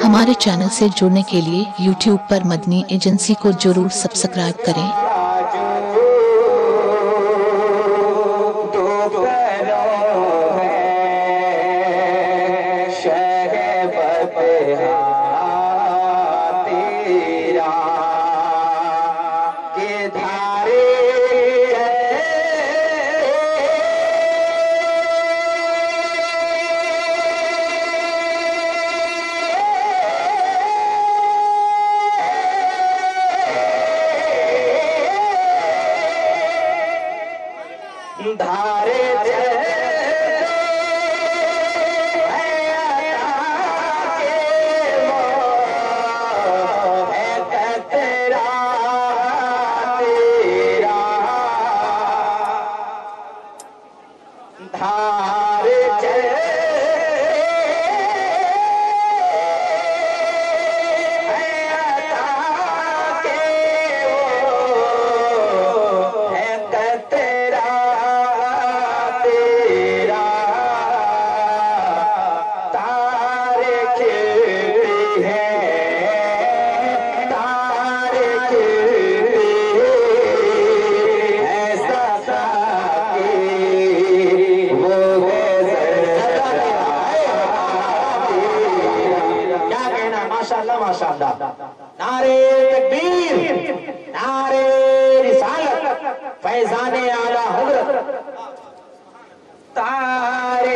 हमारे चैनल से जुड़ने के लिए YouTube पर मदनी एजेंसी को जरूर सब्सक्राइब करें। धारे नारे तकबीर, नारे रिसालत, फैज़ाने आला हज़रत, तारे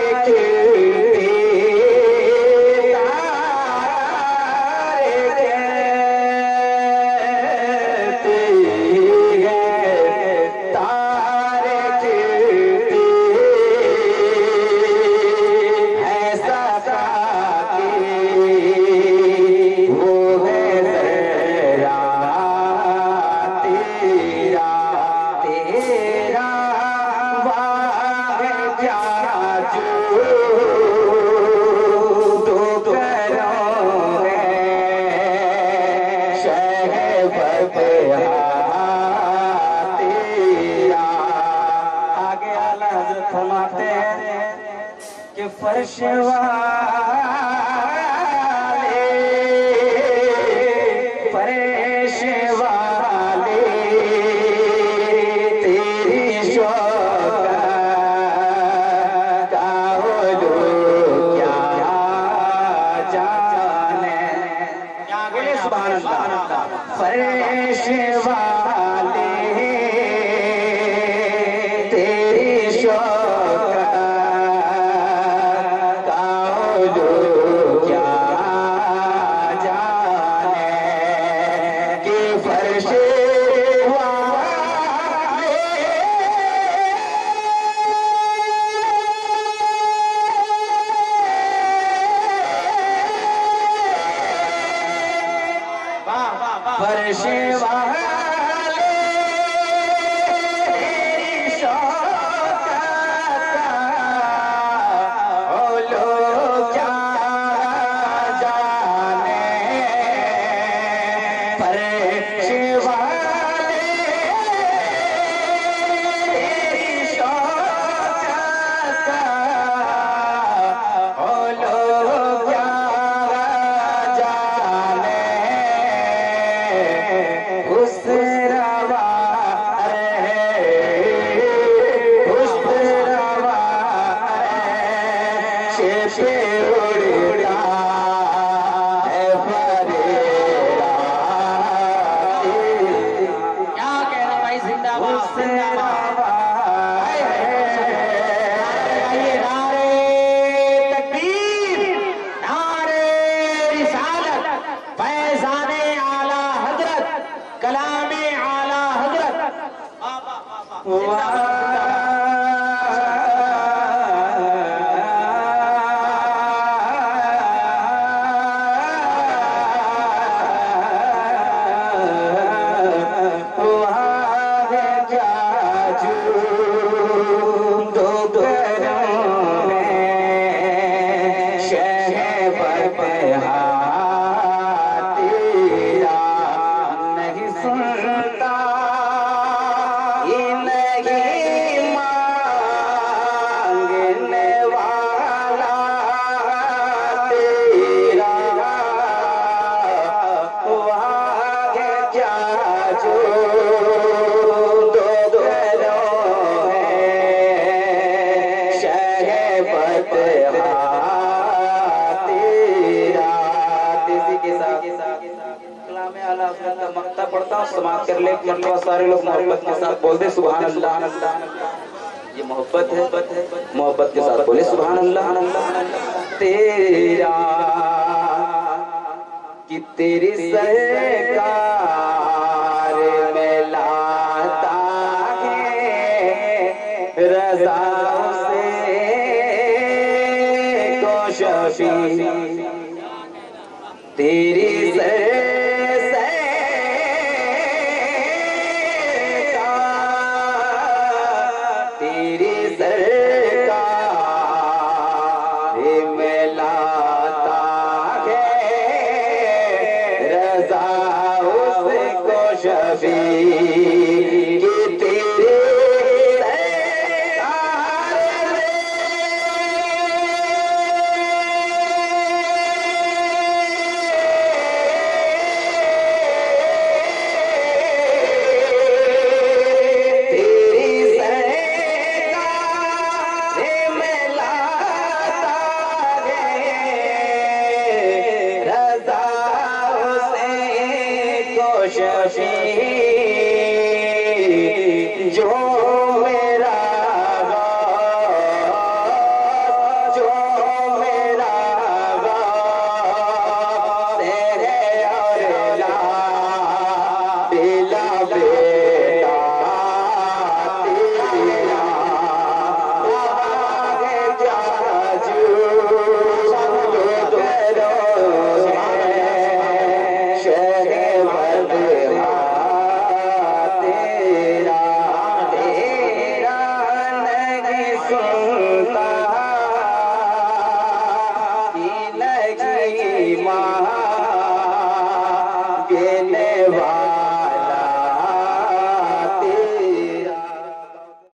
फर्श वाले फर्श वाले तेरी शौक़त का हो जो क्या जाने क्या बोले सुभान अल्लाह। फर्श वाले तेरी शौक़त फर्श वाले तेरी शौक़त का ओ लोग क्या जाने। फर्श वाले तेरी शौक़त का ओ लोग क्या जाने। उस का मक्ता पढ़ता हूँ, समाप्त कर ले। मतलब सारे लोग मोहब्बत के साथ बोल दे सुभान अल्लाह। ये मोहब्बत है, मोहब्बत के साथ बोले सुभान अल्लाह। तेरा कि तेरी सरकार में लाता है रज़ा से को शफी। तेरी तेरी सरकार में लाता है रज़ा उसको शफी। जो मेरा जो मेरा तेरे और ला बेला बेटा तेरा जाजू करो गेने